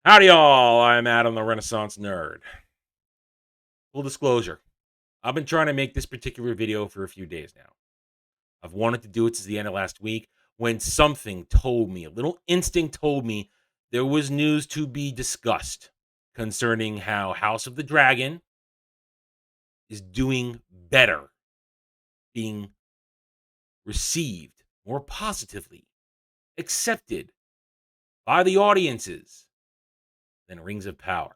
Howdy, y'all. I'm Adam, the Renaissance Nerd. Full disclosure, I've been trying to make this particular video for a few days now. I've wanted to do it since the end of last week when something told me, a little instinct told me, there was news to be discussed concerning how House of the Dragon is doing better, being received more positively, accepted by the audiences than Rings of Power.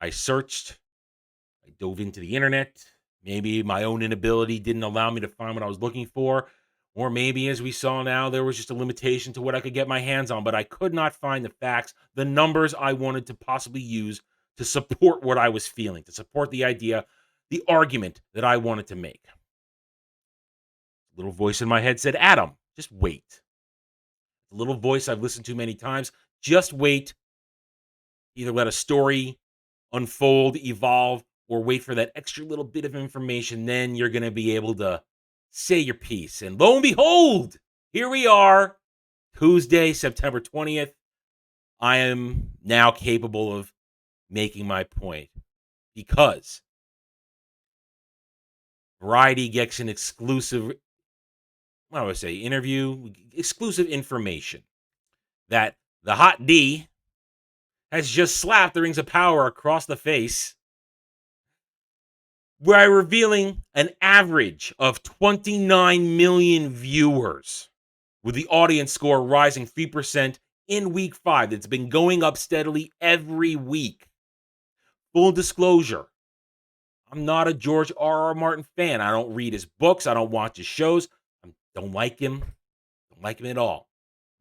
I searched, I dove into the internet. Maybe my own inability didn't allow me to find what I was looking for. Or maybe, as we saw now, there was just a limitation to what I could get my hands on. But I could not find the facts, the numbers I wanted to possibly use to support what I was feeling, to support the idea, the argument that I wanted to make. A little voice in my head said, Adam, just wait. A little voice I've listened to many times, just wait. Either let a story unfold, evolve, or wait for that extra little bit of information. Then you're going to be able to say your piece. And lo and behold, here we are, Tuesday, September 20th. I am now capable of making my point because Variety gets an exclusive, what do I say, interview, exclusive information that the Hot D has just slapped the Rings of Power across the face by revealing an average of 29 million viewers, with the audience score rising 3% in week 5. It's been going up steadily every week. Full disclosure, I'm not a George R.R. Martin fan. I don't read his books. I don't watch his shows. I don't like him. Don't like him at all.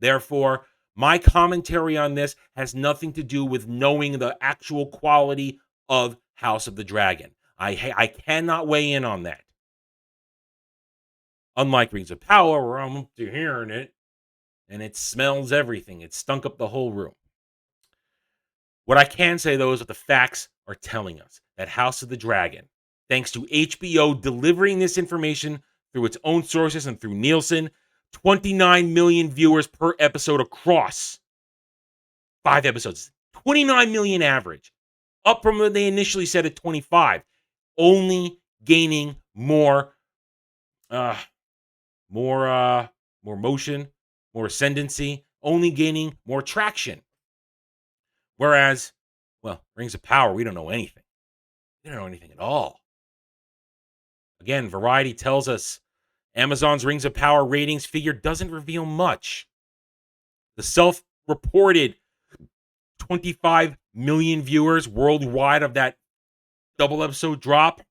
Therefore, my commentary on this has nothing to do with knowing the actual quality of House of the Dragon. I cannot weigh in on that. Unlike Rings of Power, where I'm up to hearing it, and it smells everything. It stunk up the whole room. What I can say, though, is what the facts are telling us. That House of the Dragon, thanks to HBO delivering this information through its own sources and through Nielsen, 29 million viewers per episode across 5 episodes. 29 million average. Up from what they initially said at 25. Only gaining more motion, more ascendancy, only gaining more traction. Whereas, well, Rings of Power, we don't know anything. We don't know anything at all. Again, Variety tells us Amazon's Rings of Power ratings figure doesn't reveal much. The self-reported 25 million viewers worldwide of that double episode drop,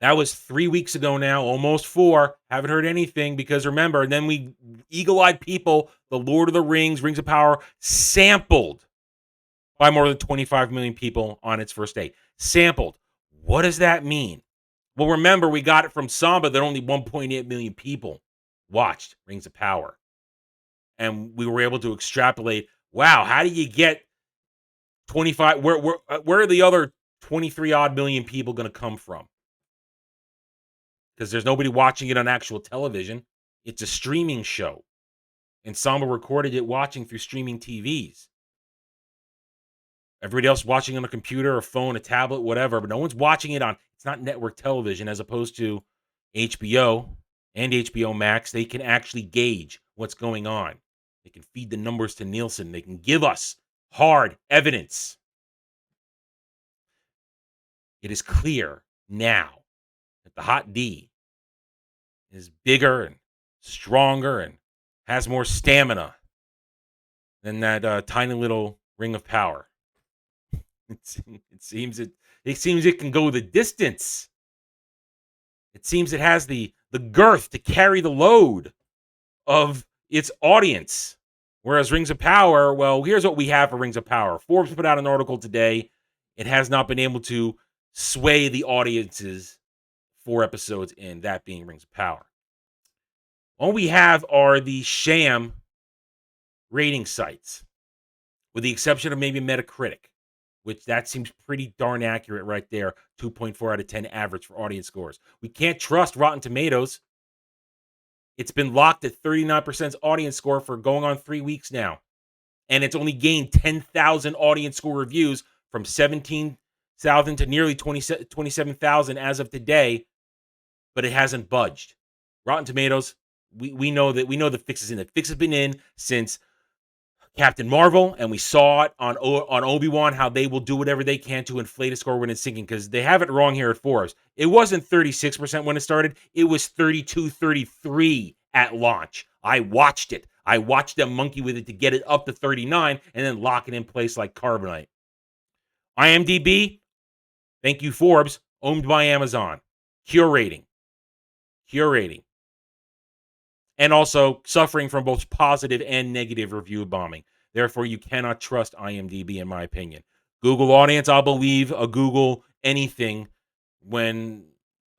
that was 3 weeks ago now, almost 4. Haven't heard anything because remember, and then we eagle-eyed people, the Lord of the Rings, Rings of Power, sampled by more than 25 million people on its first day. Sampled. What does that mean? Well, remember, we got it from Samba that only 1.8 million people watched Rings of Power. And we were able to extrapolate, wow, how do you get 25? Where are the other 23 odd million people going to come from? Because there's nobody watching it on actual television. It's a streaming show. And Samba recorded it watching through streaming TVs. Everybody else watching on a computer, a phone, a tablet, whatever, but no one's watching it on, it's not network television as opposed to HBO and HBO Max. They can actually gauge what's going on. They can feed the numbers to Nielsen. They can give us hard evidence. It is clear now that the Hot D is bigger and stronger and has more stamina than that tiny little Ring of Power. It seems it can go the distance. It seems it has the girth to carry the load of its audience. Whereas Rings of Power, well, here's what we have for Rings of Power. Forbes put out an article today. It has not been able to sway the audiences 4 episodes in, that being Rings of Power. All we have are the sham rating sites, with the exception of maybe Metacritic, which that seems pretty darn accurate right there. 2.4 out of 10 average for audience scores. We can't trust Rotten Tomatoes. It's been locked at 39% audience score for going on 3 weeks now. and it's only gained 10,000 audience score reviews from 17,000 to nearly 27,000 as of today, but it hasn't budged. Rotten Tomatoes, we know the fix is in. The fix has been in since Captain Marvel, and we saw it on Obi-Wan, how they will do whatever they can to inflate a score when it's sinking, because they have it wrong here at Forbes. It wasn't 36% when it started. It was 32, 33 at launch. I watched it. I watched them monkey with it to get it up to 39 and then lock it in place like carbonite. IMDb, thank you, Forbes, owned by Amazon. Curating. And also suffering from both positive and negative review bombing. Therefore, you cannot trust IMDb, in my opinion. Google audience, I'll believe a Google anything when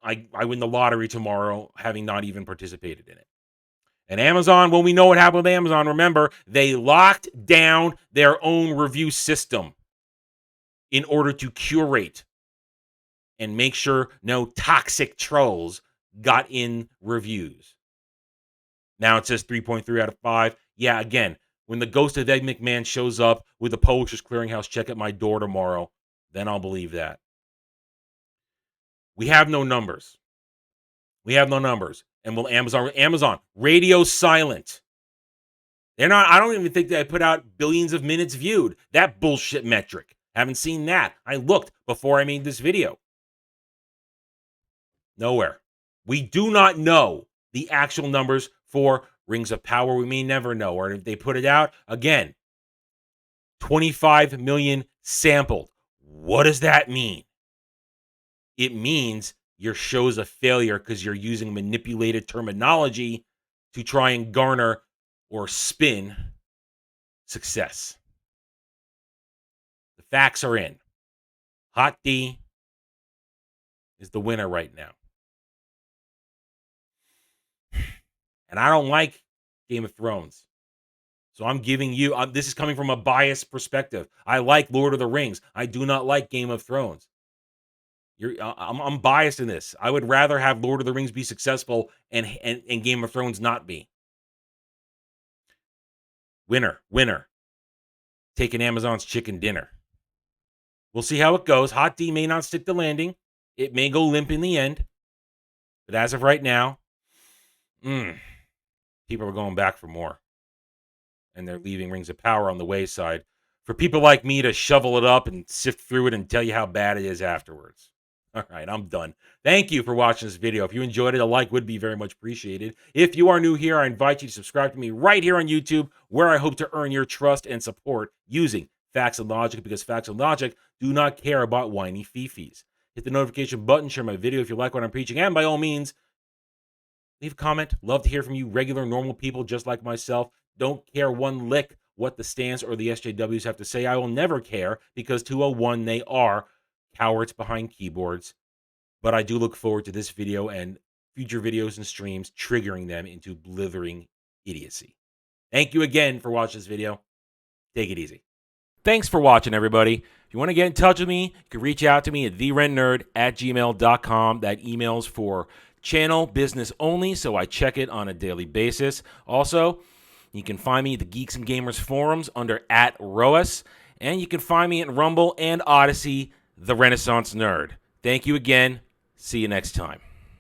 I win the lottery tomorrow, having not even participated in it. And Amazon, well, we know what happened with Amazon. Remember, they locked down their own review system in order to curate and make sure no toxic trolls got in reviews. Now it says 3.3 out of 5. Yeah, again, when the ghost of Ed McMahon shows up with the Publishers Clearinghouse check at my door tomorrow, then I'll believe that. We have no numbers. And will Amazon, radio silent. I don't even think they put out billions of minutes viewed. That bullshit metric. Haven't seen that. I looked before I made this video. Nowhere. We do not know the actual numbers for Rings of Power. We may never know. Or if they put it out, again, 25 million sampled. What does that mean? It means your show's a failure because you're using manipulated terminology to try and garner or spin success. The facts are in. Hot D is the winner right now. And I don't like Game of Thrones. So I'm giving you, this is coming from a biased perspective. I like Lord of the Rings. I do not like Game of Thrones. I'm biased in this. I would rather have Lord of the Rings be successful and Game of Thrones not be. Winner. Taking Amazon's chicken dinner. We'll see how it goes. Hot D may not stick the landing. It may go limp in the end. But as of right now, people are going back for more. And they're leaving Rings of Power on the wayside for people like me to shovel it up and sift through it and tell you how bad it is afterwards. All right, I'm done. Thank you for watching this video. If you enjoyed it, a like would be very much appreciated. If you are new here, I invite you to subscribe to me right here on YouTube, where I hope to earn your trust and support using facts and logic, because facts and logic do not care about whiny fifis. Hit the notification button, share my video if you like what I'm preaching, and by all means, leave a comment. Love to hear from you regular, normal people just like myself. Don't care one lick what the Stans or the SJWs have to say. I will never care, because 201, they are cowards behind keyboards. But I do look forward to this video and future videos and streams triggering them into blithering idiocy. Thank you again for watching this video. Take it easy. Thanks for watching, everybody. If you want to get in touch with me, you can reach out to me at therentnerd@gmail.com. That email's for channel business only, so I check it on a daily basis. Also, you can find me at the Geeks and Gamers forums under @ROAS, and you can find me at Rumble and Odyssey, The Renaissance Nerd. Thank you again. See you next time.